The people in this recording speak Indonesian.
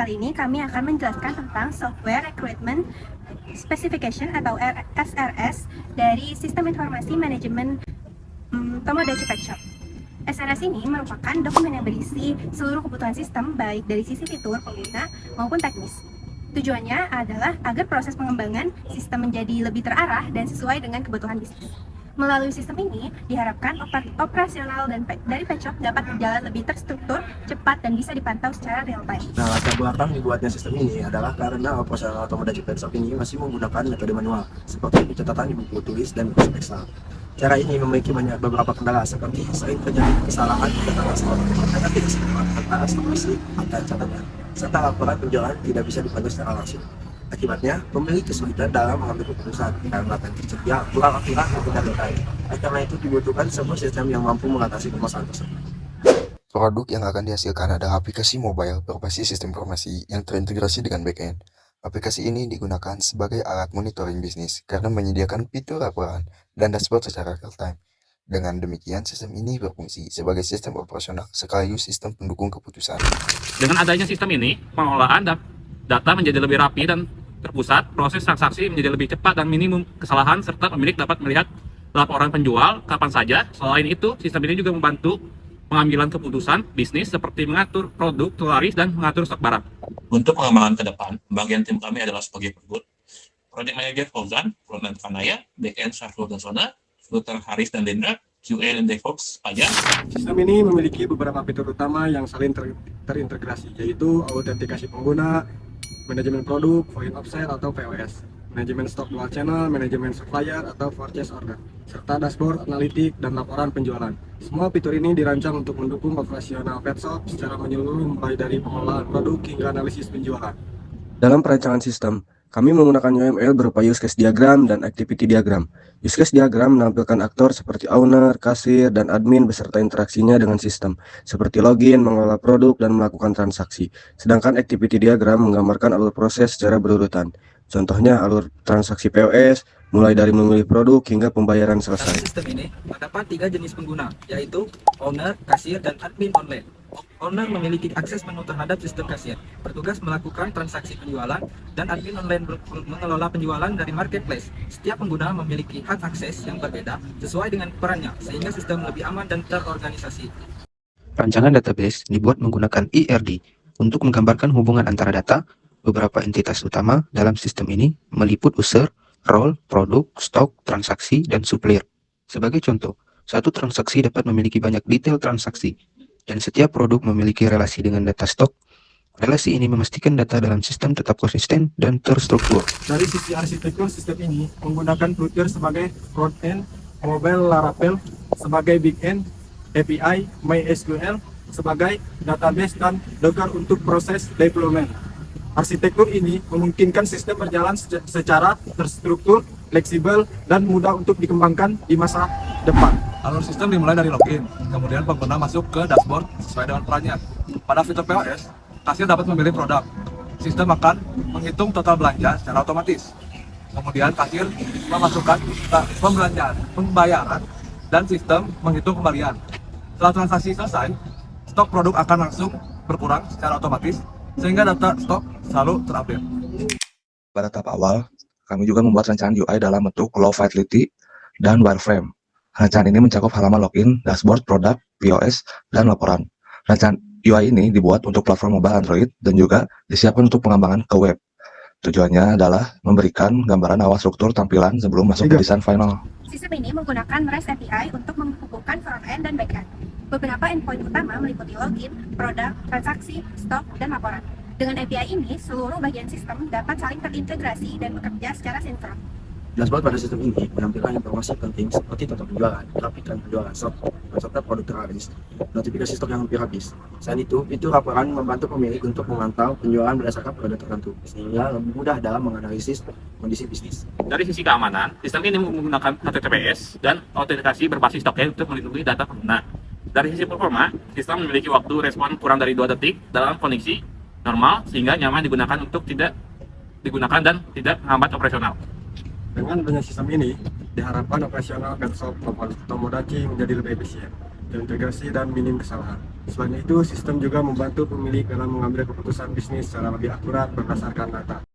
Kali ini kami akan menjelaskan tentang Software Recruitment Specification atau SRS dari Sistem Informasi Manajemen Tomodachi Pet Shop. SRS ini merupakan dokumen yang berisi seluruh kebutuhan sistem baik dari sisi fitur pengguna maupun teknis. Tujuannya adalah agar proses pengembangan sistem menjadi lebih terarah dan sesuai dengan kebutuhan bisnis. Melalui sistem ini, diharapkan operasional dari Pet Shop dapat berjalan lebih terstruktur, cepat, dan bisa dipantau secara real time. Nah, latar belakang dibuatnya sistem ini adalah karena operasional Tomodachi Pet Shop ini masih menggunakan metode manual, seperti pencatatan di buku tulis dan buku Excel. Cara ini memiliki beberapa kendala, seperti sering terjadi kesalahan data transport, karena tidak seimbang antara submisi antar catatan, serta laporan penjualan tidak bisa dipantau secara langsung. Akibatnya, pemilik kesulitan dalam mengambil keputusan karena data yang tersedia kurang akurat dan tidak detail. Karena itu dibutuhkan sebuah sistem yang mampu mengatasi permasalahan tersebut. Produk yang akan dihasilkan adalah aplikasi mobile berbasis sistem informasi yang terintegrasi dengan backend. Aplikasi ini digunakan sebagai alat monitoring bisnis karena menyediakan fitur laporan dan dashboard secara real-time. Dengan demikian, sistem ini berfungsi sebagai sistem operasional sekaligus sistem pendukung keputusan. Dengan adanya sistem ini, pengelolaan data menjadi lebih rapi dan terpusat, proses transaksi menjadi lebih cepat dan minimum kesalahan, serta pemilik dapat melihat laporan penjual kapan saja. Selain itu, sistem ini juga membantu pengambilan keputusan bisnis seperti mengatur produk, laris, dan mengatur stok barang. Untuk pengembangan ke depan, bagian tim kami adalah sebagai berikut: Project Manager Fauzan, Frontend Kanaya, Backend Syafrul dan Sona, Flutter Haris dan Dendra, QA dan DevOps Pajak. Sistem ini memiliki beberapa fitur utama yang saling terintegrasi, yaitu autentikasi pengguna, manajemen produk, point of sale atau POS, manajemen stok dual channel, manajemen supplier atau purchase order, serta dashboard, analitik, dan laporan penjualan. Semua fitur ini dirancang untuk mendukung operasional pet shop secara menyeluruh, mulai dari pengelolaan produk hingga analisis penjualan. Dalam perancangan sistem, kami menggunakan UML berupa use case diagram dan activity diagram. Use case diagram menampilkan aktor seperti owner, kasir, dan admin beserta interaksinya dengan sistem, seperti login, mengelola produk, dan melakukan transaksi. Sedangkan activity diagram menggambarkan alur proses secara berurutan. Contohnya alur transaksi POS, mulai dari memilih produk hingga pembayaran selesai. Dalam sistem ini terdapat 3 jenis pengguna, yaitu owner, kasir, dan admin online. Owner memiliki akses penuh terhadap sistem kasir, bertugas melakukan transaksi penjualan, dan admin online mengelola penjualan dari marketplace. Setiap pengguna memiliki hak akses yang berbeda sesuai dengan perannya, sehingga sistem lebih aman dan terorganisasi. Rancangan database dibuat menggunakan ERD untuk menggambarkan hubungan antara data. Beberapa entitas utama dalam sistem ini meliput user, role, produk, stok, transaksi, dan supplier. Sebagai contoh, satu transaksi dapat memiliki banyak detail transaksi, dan setiap produk memiliki relasi dengan data stok. Relasi ini memastikan data dalam sistem tetap konsisten dan terstruktur. Dari sisi arsitektur, sistem ini menggunakan Flutter sebagai front-end, mobile Laravel sebagai back-end, API, MySQL sebagai database, dan Docker untuk proses deployment. Arsitektur ini memungkinkan sistem berjalan secara terstruktur, fleksibel, dan mudah untuk dikembangkan di masa depan. Alur sistem dimulai dari login, kemudian pengguna masuk ke dashboard sesuai dengan perannya. Pada fitur POS, kasir dapat memilih produk. Sistem akan menghitung total belanja secara otomatis. Kemudian kasir memasukkan pembelanjaan, pembayaran, dan sistem menghitung kembalian. Setelah transaksi selesai, stok produk akan langsung berkurang secara otomatis, sehingga data stok selalu terupdate. Pada tahap awal, kami juga membuat rancangan UI dalam bentuk low fidelity dan wireframe. Rancangan ini mencakup halaman login, dashboard, produk, POS, dan laporan. Rancangan UI ini dibuat untuk platform mobile Android dan juga disiapkan untuk pengembangan ke web. Tujuannya adalah memberikan gambaran awal struktur tampilan sebelum masuk ke desain final. Sistem ini menggunakan REST API untuk menghubungkan front-end dan back-end. Beberapa endpoint utama meliputi login, produk, transaksi, stok, dan laporan. Dengan API ini, seluruh bagian sistem dapat saling terintegrasi dan bekerja secara sinkron. Dashboard pada sistem ini menampilkan informasi penting seperti total penjualan, grafikan penjualan stok, serta produk terlaris, notifikasi stok yang hampir habis. Selain itu, fitur laporan membantu pemilik untuk memantau penjualan berdasarkan produk tertentu, sehingga lebih mudah dalam menganalisis kondisi bisnis. Dari sisi keamanan, sistem ini menggunakan HTTPS dan autentikasi berbasis token untuk melindungi data pengguna. Dari sisi performa, sistem memiliki waktu respon kurang dari 2 detik dalam kondisi normal, sehingga nyaman digunakan untuk tidak digunakan dan tidak menghambat operasional. Dengan adanya sistem ini, diharapkan operasional pet shop Tomodachi menjadi lebih efisien, terintegrasi, dan minim kesalahan. Selain itu, sistem juga membantu pemilik dalam mengambil keputusan bisnis secara lebih akurat berdasarkan data.